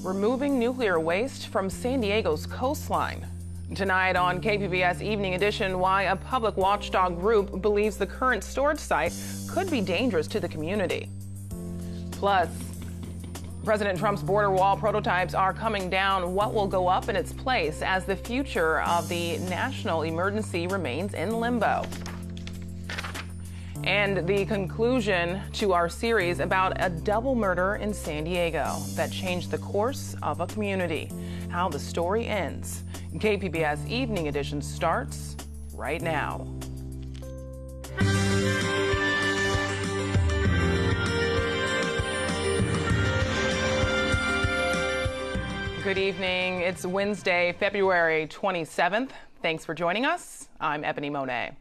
removing nuclear waste from San Diego's coastline. Tonight on KPBS Evening Edition, why a public watchdog group believes the current storage site could be dangerous to the community. Plus, President Trump's border wall prototypes are coming down. What will go up in its place as the future of the national emergency remains in limbo? And the conclusion to our series about a double murder in San Diego that changed the course of a community. How the story ends. KPBS Evening Edition starts right now. Good evening. It's Wednesday, February 27th. Thanks for joining us. I'm Ebony Monet.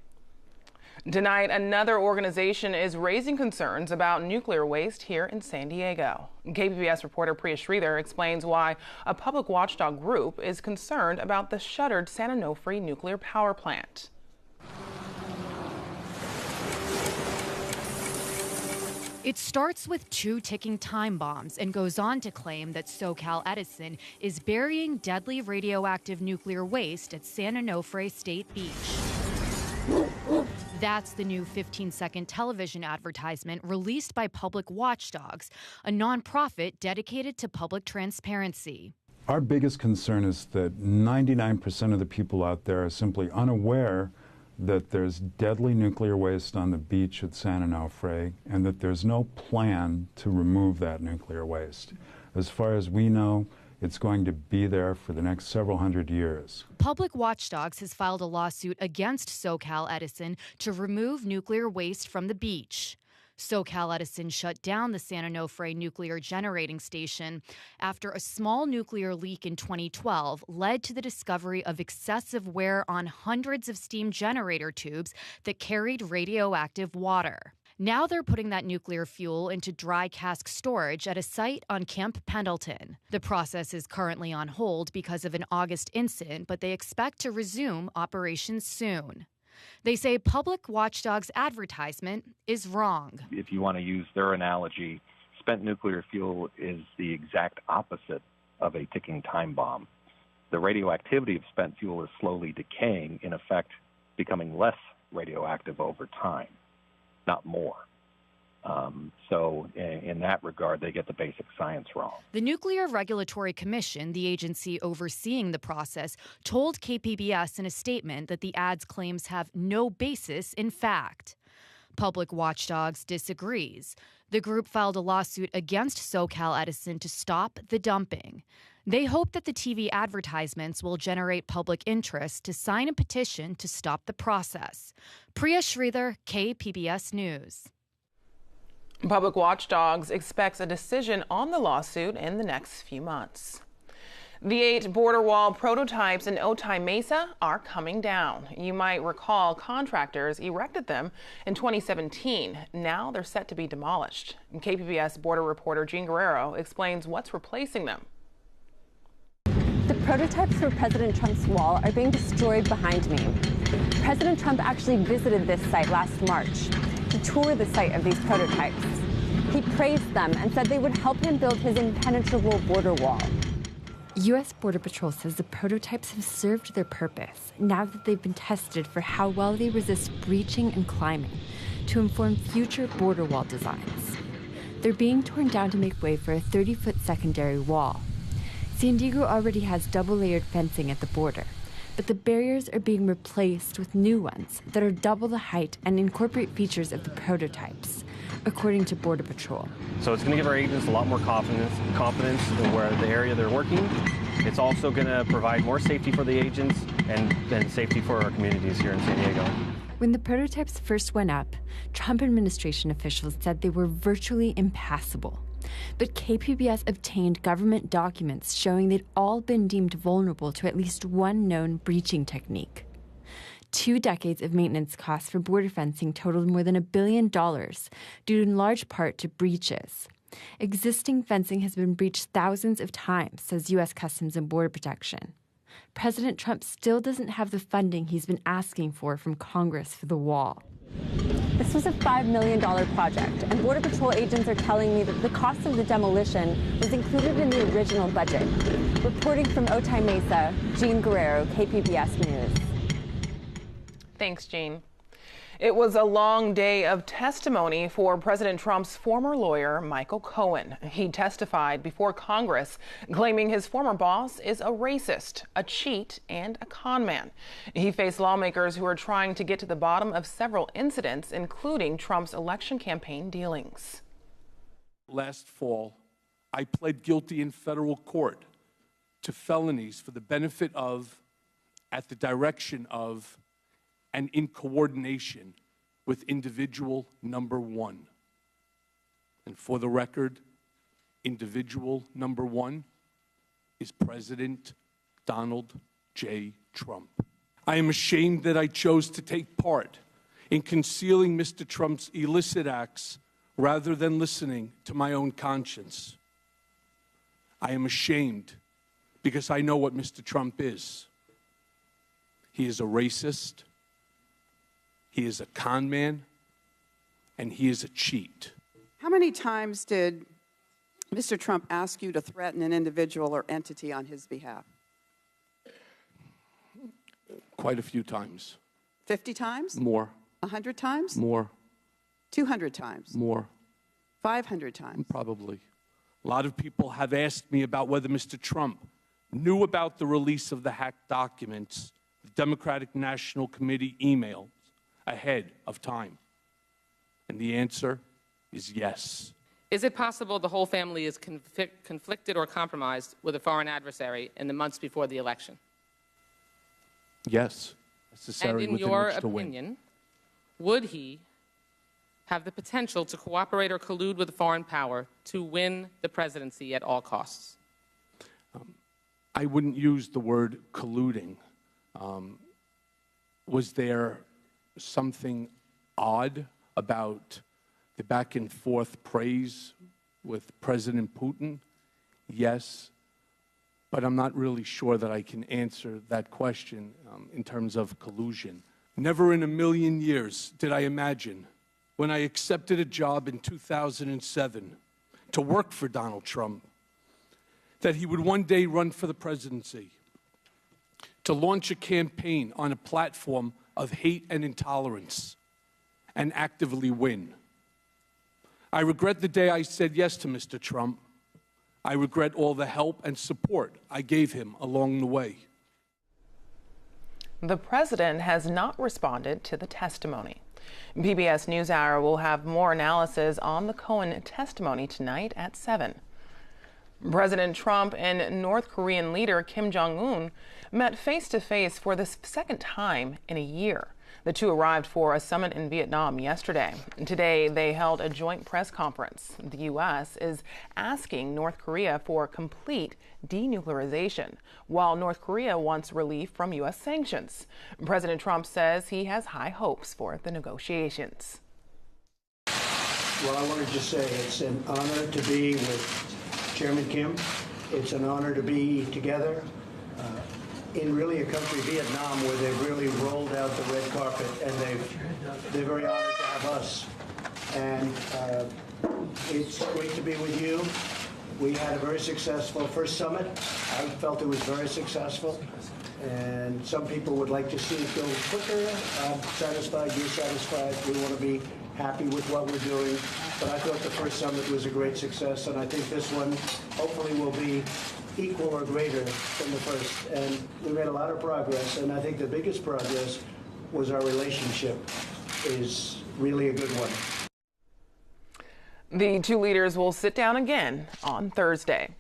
Tonight, another organization is raising concerns about nuclear waste here in San Diego. KPBS reporter Priya Sridhar explains why a public watchdog group is concerned about the shuttered San Onofre nuclear power plant. It starts with 2 ticking time bombs and goes on to claim that SoCal Edison is burying deadly radioactive nuclear waste at San Onofre State Beach. That's the new 15-second television advertisement released by Public Watchdogs, a nonprofit dedicated to public transparency. Our biggest concern is that 99% of the people out there are simply unaware that there's deadly nuclear waste on the beach at San Onofre and that there's no plan to remove that nuclear waste. As far as we know, it's going to be there for the next several hundred years. Public Watchdogs has filed a lawsuit against SoCal Edison to remove nuclear waste from the beach. SoCal Edison shut down the San Onofre nuclear generating station after a small nuclear leak in 2012 led to the discovery of excessive wear on hundreds of steam generator tubes that carried radioactive water. Now they're putting that nuclear fuel into dry cask storage at a site on Camp Pendleton. The process is currently on hold because of an August incident, but they expect to resume operations soon. They say Public Watchdog's advertisement is wrong. If you want to use their analogy, spent nuclear fuel is the exact opposite of a ticking time bomb. The radioactivity of spent fuel is slowly decaying, in effect becoming less radioactive over time, not more. So in that regard, they get the basic science wrong. The Nuclear Regulatory Commission, the agency overseeing the process, told KPBS in a statement that the ad's claims have no basis in fact. Public Watchdogs disagrees. The group filed a lawsuit against SoCal Edison to stop the dumping. They hope that the TV advertisements will generate public interest to sign a petition to stop the process. Priya Sridhar, KPBS News. Public Watchdogs expects a decision on the lawsuit in the next few months. The 8 border wall prototypes in Otay Mesa are coming down. You might recall contractors erected them in 2017. Now they're set to be demolished. KPBS border reporter Jean Guerrero explains what's replacing them. The prototypes for President Trump's wall are being destroyed behind me. President Trump actually visited this site last March to tour the site of these prototypes. He praised them and said they would help him build his impenetrable border wall. U.S. Border Patrol says the prototypes have served their purpose now that they've been tested for how well they resist breaching and climbing to inform future border wall designs. They're being torn down to make way for a 30-foot secondary wall. San Diego already has double-layered fencing at the border, but the barriers are being replaced with new ones that are double the height and incorporate features of the prototypes, according to Border Patrol. So it's going to give our agents a lot more confidence in where the area they're working. It's also going to provide more safety for the agents and safety for our communities here in San Diego. When the prototypes first went up, Trump administration officials said they were virtually impassable. But KPBS obtained government documents showing they'd all been deemed vulnerable to at least one known breaching technique. 2 decades of maintenance costs for border fencing totaled more than $1 billion, due in large part to breaches. Existing fencing has been breached thousands of times, says U.S. Customs and Border Protection. President Trump still doesn't have the funding he's been asking for from Congress for the wall. This was a $5 million project, and Border Patrol agents are telling me that the cost of the demolition was included in the original budget. Reporting from Otay Mesa, Jean Guerrero, KPBS News. Thanks, Jean. It was a long day of testimony for President Trump's former lawyer, Michael Cohen. He testified before Congress, claiming his former boss is a racist, a cheat, and a con man. He faced lawmakers who are trying to get to the bottom of several incidents, including Trump's election campaign dealings. Last fall, I pled guilty in federal court to felonies for the benefit of, at the direction of, and in coordination with individual number one. And for the record, individual number one is President Donald J. Trump. I am ashamed that I chose to take part in concealing Mr. Trump's illicit acts rather than listening to my own conscience. I am ashamed because I know what Mr. Trump is. He is a racist, he is a con man, and he is a cheat. How many times did Mr. Trump ask you to threaten an individual or entity on his behalf? Quite a few times. 50 times? More. 100 times? More. 200 times? More. 500 times? Probably. A lot of people have asked me about whether Mr. Trump knew about the release of the hacked documents, the Democratic National Committee emails, ahead of time. And the answer is yes. Is it possible the whole family is conflicted or compromised with a foreign adversary in the months before the election? Yes. And in your opinion, would he have the potential to cooperate or collude with a foreign power to win the presidency at all costs? I wouldn't use the word colluding. Was there something odd about the back and forth praise with President Putin? Yes, but I'm not really sure that I can answer that question in terms of collusion. Never in a million years did I imagine, when I accepted a job in 2007 to work for Donald Trump, that he would one day run for the presidency, to launch a campaign on a platform of hate and intolerance, and actively win. I regret the day I said yes to Mr. Trump. I regret all the help and support I gave him along the way. The president has not responded to the testimony. PBS NewsHour will have more analysis on the Cohen testimony tonight at 7. President Trump and North Korean leader Kim Jong-un met face-to-face for the second time in a year. The two arrived for a summit in Vietnam yesterday. Today, they held a joint press conference. The U.S. is asking North Korea for complete denuclearization, while North Korea wants relief from U.S. sanctions. President Trump says he has high hopes for the negotiations. Well, I want to just say it's an honor to be with Chairman Kim. It's an honor to be together in really a country, Vietnam, where they've really rolled out the red carpet, and they're very honored to have us. And it's great to be with you. We had a very successful first summit. I felt it was very successful. And some people would like to see it go quicker. I'm satisfied, you're satisfied. We want to be happy with what we're doing. But I thought the first summit was a great success, and I think this one hopefully will be equal or greater than the first. And we made a lot of progress, and I think the biggest progress was our relationship is really a good one. The two leaders will sit down again on Thursday.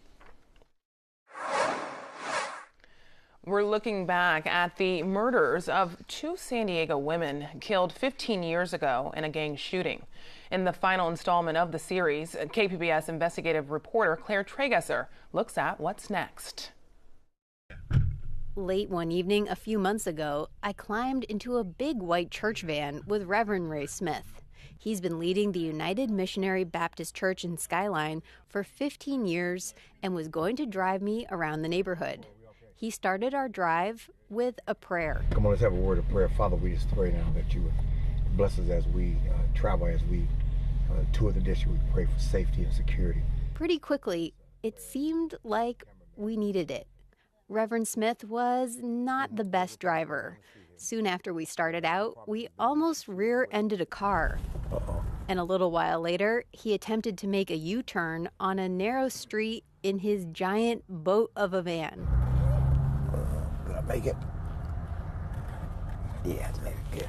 We're looking back at the murders of two San Diego women killed 15 years ago in a gang shooting. In the final installment of the series, KPBS investigative reporter Claire Tragesser looks at what's next. Late one evening a few months ago, I climbed into a big white church van with Reverend Ray Smith. He's been leading the United Missionary Baptist Church in Skyline for 15 years and was going to drive me around the neighborhood. He started our drive with a prayer. Come on, let's have a word of prayer. Father, we just pray now that you would bless us as we travel, as we tour the district. We pray for safety and security. Pretty quickly, it seemed like we needed it. Reverend Smith was not the best driver. Soon after we started out, we almost rear-ended a car. And a little while later, he attempted to make a U-turn on a narrow street in his giant boat of a van. Did I make it? Yeah, I made it. Yeah.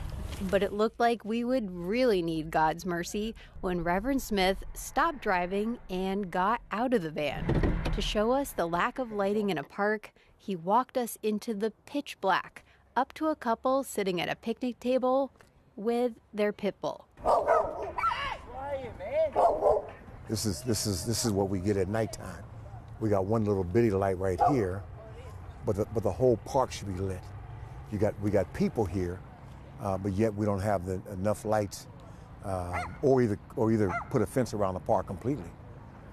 But it looked like we would really need God's mercy when Reverend Smith stopped driving and got out of the van. To show us the lack of lighting in a park, he walked us into the pitch black, up to a couple sitting at a picnic table with their pit bull. This is what we get at nighttime. We got one little bitty light right here, but the whole park should be lit. We got people here, but yet we don't have enough lights, or either put a fence around the park completely.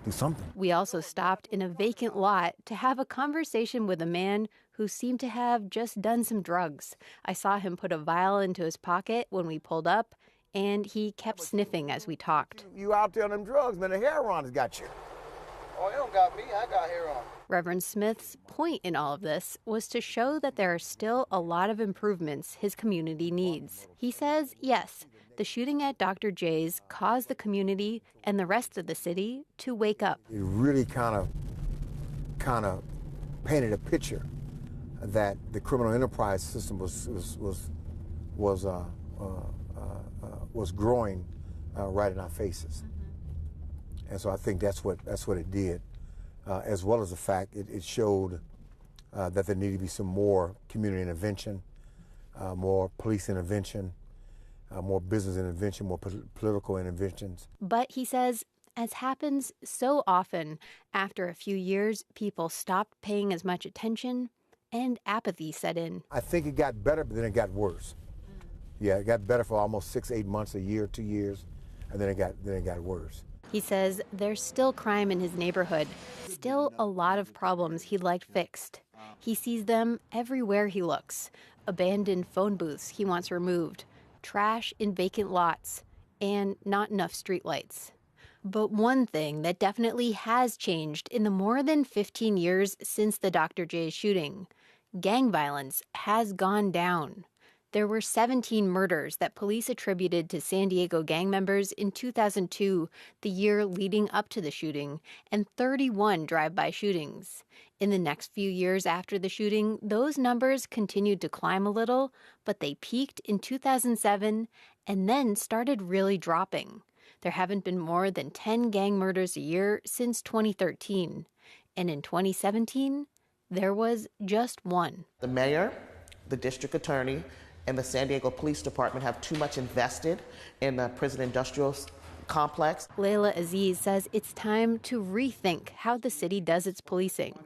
Do something. We also stopped in a vacant lot to have a conversation with a man who seemed to have just done some drugs. I saw him put a vial into his pocket when we pulled up, and he kept sniffing as we talked. You out there on them drugs, man. The heroin has got you. Oh, it don't got me. I got heroin. Reverend Smith's point in all of this was to show that there are still a lot of improvements his community needs. He says, yes, the shooting at Dr. J's caused the community and the rest of the city to wake up. It really kind of painted a picture that the criminal enterprise system was growing right in our faces. And so I think that's what it did, as well as the fact it showed that there needed to be some more community intervention, more police intervention, more business intervention, more political interventions. But he says, as happens so often, after a few years, people stopped paying as much attention and apathy set in. I think it got better, but then it got worse. Yeah, it got better for almost 6-8 months, a year, 2 years, and then it got worse. He says there's still crime in his neighborhood, still a lot of problems he'd like fixed. He sees them everywhere he looks. Abandoned phone booths he wants removed, trash in vacant lots, and not enough streetlights. But one thing that definitely has changed in the more than 15 years since the Dr. J shooting, gang violence has gone down. There were 17 murders that police attributed to San Diego gang members in 2002, the year leading up to the shooting, and 31 drive-by shootings. In the next few years after the shooting, those numbers continued to climb a little, but they peaked in 2007 and then started really dropping. There haven't been more than 10 gang murders a year since 2013. And in 2017, there was just one. The mayor, the district attorney, and the San Diego Police Department have too much invested in the prison industrial complex. Layla Aziz says it's time to rethink how the city does its policing.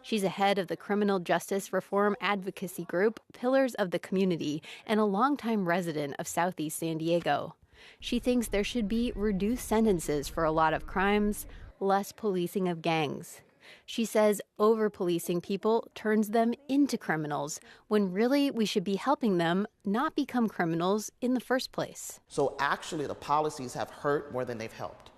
She's a head of the criminal justice reform advocacy group, Pillars of the Community, and a longtime resident of Southeast San Diego. She thinks there should be reduced sentences for a lot of crimes, less policing of gangs. She says over-policing people turns them into criminals, when really we should be helping them not become criminals in the first place. So actually the policies have hurt more than they've helped.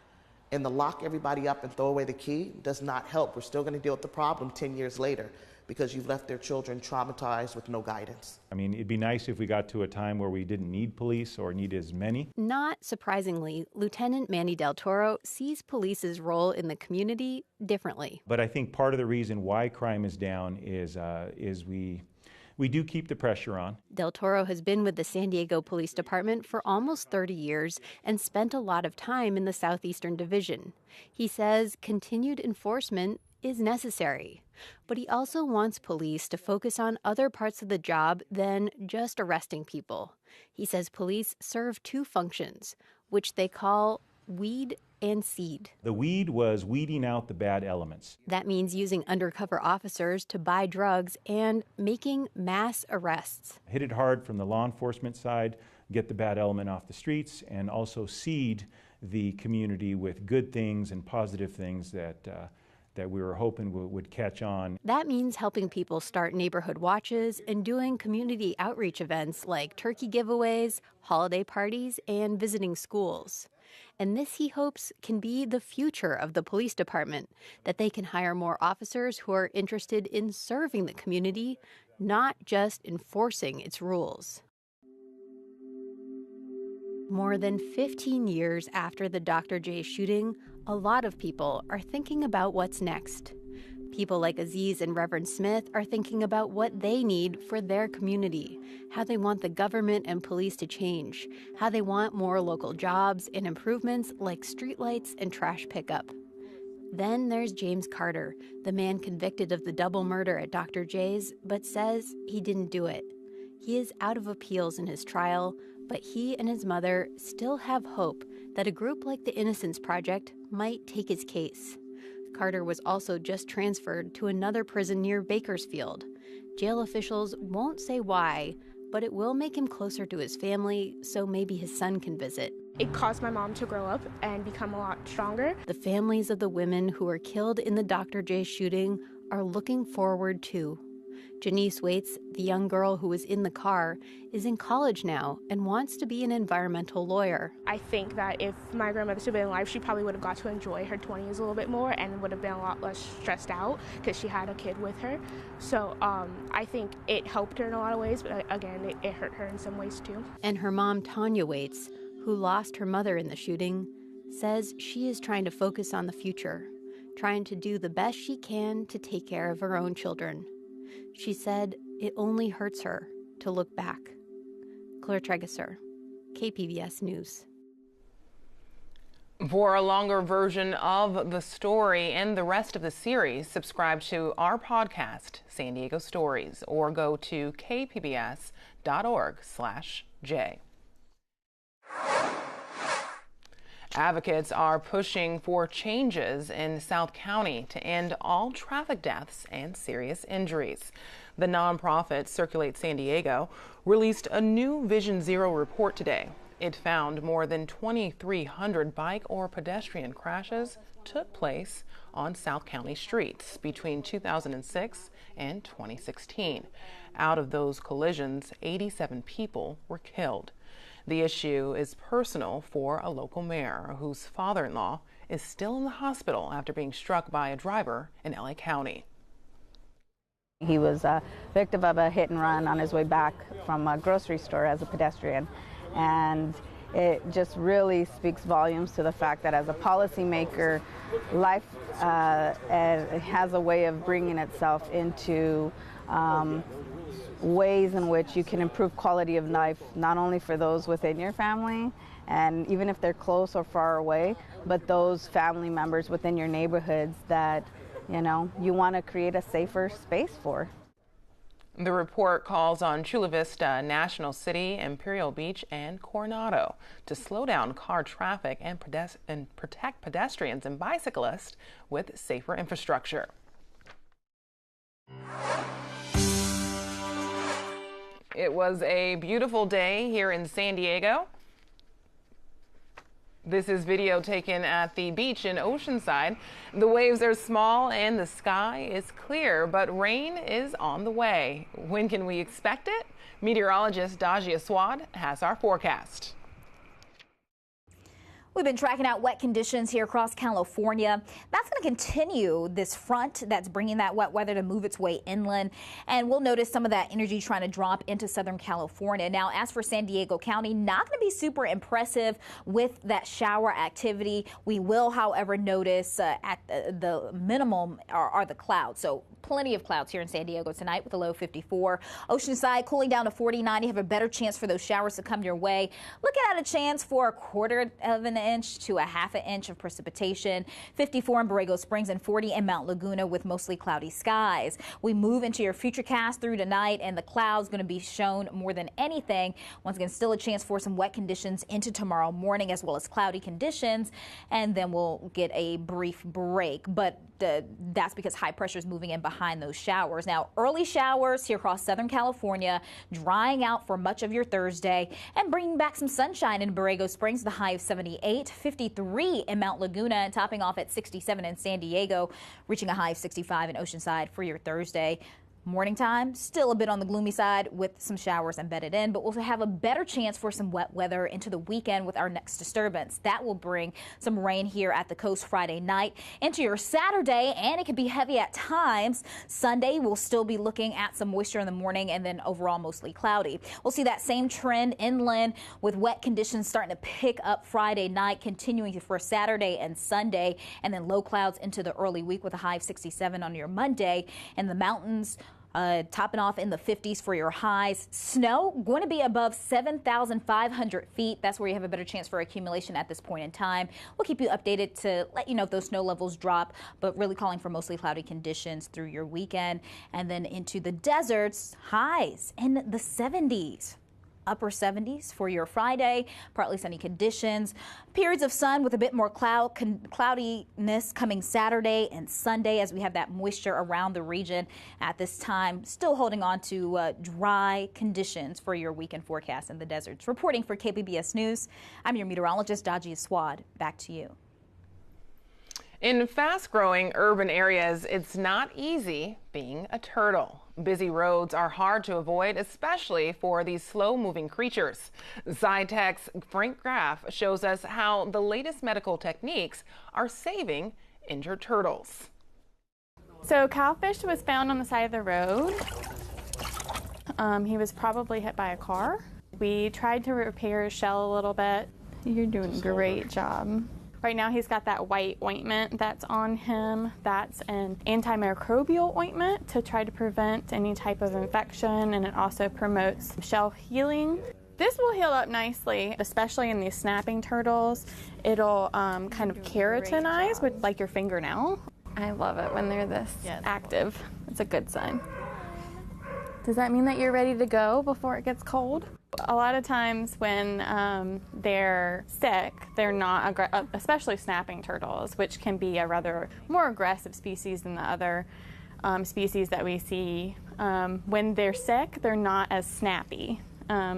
And the lock everybody up and throw away the key does not help. We're still going to deal with the problem 10 years later because you've left their children traumatized with no guidance. I mean, it'd be nice if we got to a time where we didn't need police or need as many. Not surprisingly, Lieutenant Manny Del Toro sees police's role in the community differently. But I think part of the reason why crime is down is we do keep the pressure on. Del Toro has been with the San Diego Police Department for almost 30 years and spent a lot of time in the Southeastern Division. He says continued enforcement is necessary, but he also wants police to focus on other parts of the job than just arresting people. He says police serve two functions, which they call weed and seed. The weed was weeding out the bad elements. That means using undercover officers to buy drugs and making mass arrests. Hit it hard from the law enforcement side, get the bad element off the streets, and also seed the community with good things and positive things that we were hoping would catch on. That means helping people start neighborhood watches and doing community outreach events like turkey giveaways, holiday parties, and visiting schools. And this, he hopes, can be the future of the police department, that they can hire more officers who are interested in serving the community, not just enforcing its rules. More than 15 years after the Dr. J shooting, a lot of people are thinking about what's next. People like Aziz and Reverend Smith are thinking about what they need for their community, how they want the government and police to change, how they want more local jobs and improvements like streetlights and trash pickup. Then there's James Carter, the man convicted of the double murder at Dr. J's, but says he didn't do it. He is out of appeals in his trial, but he and his mother still have hope that a group like the Innocence Project might take his case. Carter was also just transferred to another prison near Bakersfield. Jail officials won't say why, but it will make him closer to his family, so maybe his son can visit. It caused my mom to grow up and become a lot stronger. The families of the women who were killed in the Dr. J shooting are looking forward too. Janice Waits, the young girl who was in the car, is in college now and wants to be an environmental lawyer. I think that if my grandmother had been alive, she probably would have got to enjoy her 20s a little bit more and would have been a lot less stressed out because she had a kid with her. So I think it helped her in a lot of ways, but again, it hurt her in some ways too. And her mom, Tanya Waits, who lost her mother in the shooting, says she is trying to focus on the future, trying to do the best she can to take care of her own children. She said it only hurts her to look back. Claire Tregesser, KPBS News. For a longer version of the story and the rest of the series, subscribe to our podcast, San Diego Stories, or go to kpbs.org/J. Advocates are pushing for changes in South County to end all traffic deaths and serious injuries. The nonprofit Circulate San Diego released a new Vision Zero report today. It found more than 2,300 bike or pedestrian crashes took place on South County streets between 2006 and 2016. Out of those collisions, 87 people were killed. The issue is personal for a local mayor whose father-in-law is still in the hospital after being struck by a driver in LA County. He was a victim of a hit and run on his way back from a grocery store as a pedestrian. And it just really speaks volumes to the fact that as a policymaker, life has a way of bringing itself into ways in which you can improve quality of life, not only for those within your family, and even if they're close or far away, but those family members within your neighborhoods that, you know, you want to create a safer space for. The report calls on Chula Vista, National City, Imperial Beach, and Coronado to slow down car traffic and protect pedestrians and bicyclists with safer infrastructure. It was a beautiful day here in San Diego. This is video taken at the beach in Oceanside. The waves are small and the sky is clear, but rain is on the way. When can we expect it? Meteorologist Dajia Swad has our forecast. We've been tracking out wet conditions here across California. That's going to continue, this front that's bringing that wet weather to move its way inland. And we'll notice some of that energy trying to drop into Southern California. Now, as for San Diego County, not going to be super impressive with that shower activity. We will, however, notice at the minimum are the clouds. So plenty of clouds here in San Diego tonight with a low 54. Oceanside cooling down to 49. You have a better chance for those showers to come your way. Looking at a chance for 1/4 of an inch to a 1/2 inch of precipitation. 54 in Borrego Springs and 40 in Mount Laguna with mostly cloudy skies. We move into your futurecast through tonight, and the clouds going to be shown more than anything. Once again, still a chance for some wet conditions into tomorrow morning as well as cloudy conditions, and then we'll get a brief break. But that's because high pressure is moving in behind those showers. Now, early showers here across Southern California, drying out for much of your Thursday and bringing back some sunshine in Borrego Springs, the high of 78. 58, 53 in Mount Laguna, and topping off at 67 in San Diego, reaching a high of 65 in Oceanside for your Thursday. Morning time, still a bit on the gloomy side with some showers embedded in, but we'll have a better chance for some wet weather into the weekend with our next disturbance. That will bring some rain here at the coast Friday night into your Saturday, and it can be heavy at times. Sunday, we'll still be looking at some moisture in the morning and then overall mostly cloudy. We'll see that same trend inland with wet conditions starting to pick up Friday night, continuing for Saturday and Sunday, and then low clouds into the early week with a high of 67 on your Monday. In the mountains, topping off in the 50s for your highs. Snow going to be above 7,500 feet. That's where you have a better chance for accumulation at this point in time. We'll keep you updated to let you know if those snow levels drop, but really calling for mostly cloudy conditions through your weekend. And then into the deserts, highs in the 70s. Upper 70s for your Friday, partly sunny conditions, periods of sun with a bit more cloudiness coming Saturday and Sunday as we have that moisture around the region at this time. Still holding on to dry conditions for your weekend forecast in the deserts. Reporting for KPBS News, I'm your meteorologist, Dajia Swad. Back to you. In fast-growing urban areas, it's not easy being a turtle. Busy roads are hard to avoid, especially for these slow-moving creatures. SciTech's Frank Graff shows us how the latest medical techniques are saving injured turtles. So Cowfish was found on the side of the road. He was probably hit by a car. We tried to repair his shell a little bit. You're doing a great job. Right now he's got that white ointment that's on him. That's an antimicrobial ointment to try to prevent any type of infection, and it also promotes shell healing. This will heal up nicely, especially in these snapping turtles. It'll kind of keratinize with like your fingernail. I love it when they're this active. It's a good sign. Does that mean that you're ready to go before it gets cold? A lot of times when they're sick, they're not, especially snapping turtles, which can be a rather more aggressive species than the other species that we see. When they're sick, they're not as snappy.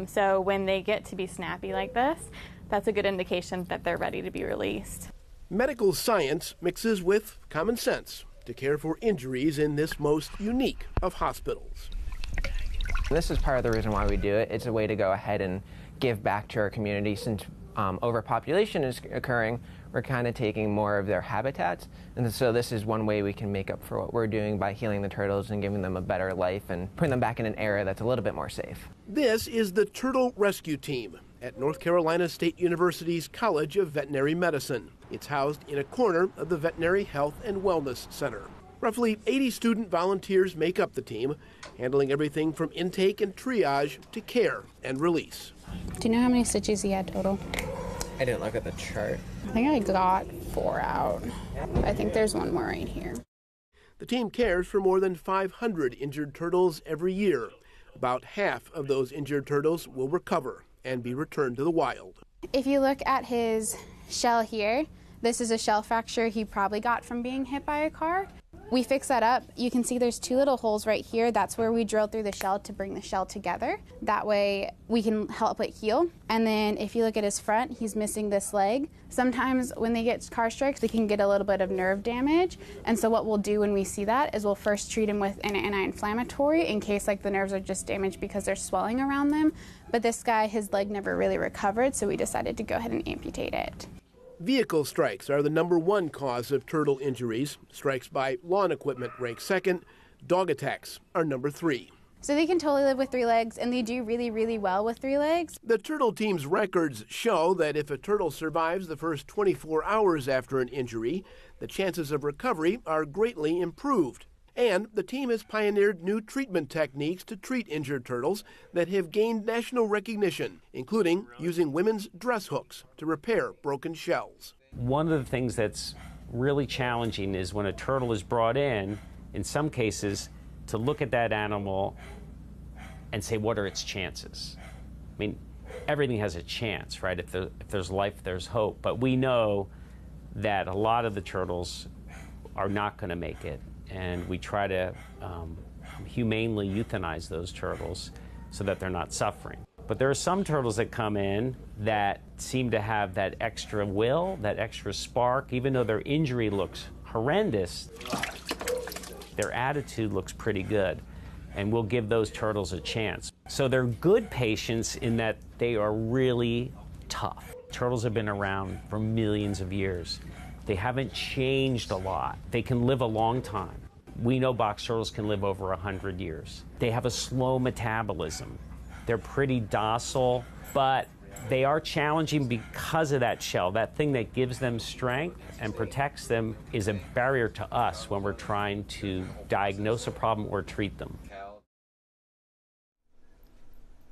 So when they get to be snappy like this, that's a good indication that they're ready to be released. Medical science mixes with common sense to care for injuries in this most unique of hospitals. This is part of the reason why we do it. It's a way to go ahead and give back to our community. Since overpopulation is occurring, we're kind of taking more of their habitats. And so this is one way we can make up for what we're doing by healing the turtles and giving them a better life and putting them back in an area that's a little bit more safe. This is the Turtle Rescue Team at North Carolina State University's College of Veterinary Medicine. It's housed in a corner of the Veterinary Health and Wellness Center. Roughly 80 student volunteers make up the team, handling everything from intake and triage to care and release. Do you know how many stitches he had total? I didn't look at the chart. I think I got 4 out. I think there's one more right here. The team cares for more than 500 injured turtles every year. About half of those injured turtles will recover and be returned to the wild. If you look at his shell here, this is a shell fracture he probably got from being hit by a car. We fix that up. You can see there's 2 little holes right here. That's where we drill through the shell to bring the shell together. That way we can help it heal. And then if you look at his front, he's missing this leg. Sometimes when they get car strikes, they can get a little bit of nerve damage. And so what we'll do when we see that is we'll first treat him with an anti-inflammatory in case like the nerves are just damaged because there's swelling around them. But this guy, his leg never really recovered, so we decided to go ahead and amputate it. Vehicle strikes are the #1 cause of turtle injuries. Strikes by lawn equipment rank second. Dog attacks are #3. So they can totally live with 3 legs, and they do really, really well with 3 legs. The turtle team's records show that if a turtle survives the first 24 hours after an injury, the chances of recovery are greatly improved. And the team has pioneered new treatment techniques to treat injured turtles that have gained national recognition, including using women's dress hooks to repair broken shells. One of the things that's really challenging is when a turtle is brought in some cases, to look at that animal and say, what are its chances? I mean, everything has a chance, right? If there's life, there's hope. But we know that a lot of the turtles are not going to make it. And we try to humanely euthanize those turtles so that they're not suffering. But there are some turtles that come in that seem to have that extra will, that extra spark. Even though their injury looks horrendous, their attitude looks pretty good. And we'll give those turtles a chance. So they're good patients in that they are really tough. Turtles have been around for millions of years. They haven't changed a lot. They can live a long time. We know box turtles can live over 100 years. They have a slow metabolism. They're pretty docile, but they are challenging because of that shell. That thing that gives them strength and protects them is a barrier to us when we're trying to diagnose a problem or treat them.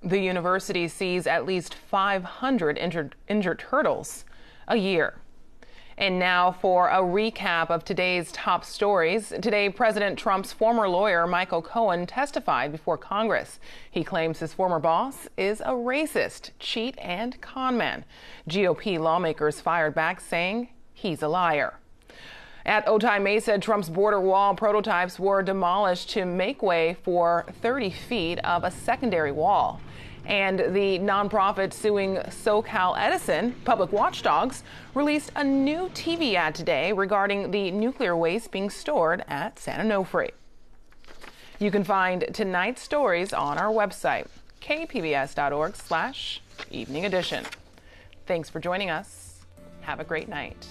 The university sees at least 500 injured turtles a year. And now for a recap of today's top stories. Today, President Trump's former lawyer, Michael Cohen, testified before Congress. He claims his former boss is a racist, cheat, and con man. GOP lawmakers fired back, saying he's a liar. At Otay Mesa, Trump's border wall prototypes were demolished to make way for 30 feet of a secondary wall. And the nonprofit suing SoCal Edison, public watchdogs, released a new TV ad today regarding the nuclear waste being stored at San Onofre. You can find tonight's stories on our website, kpbs.org/evening edition. Thanks for joining us. Have a great night.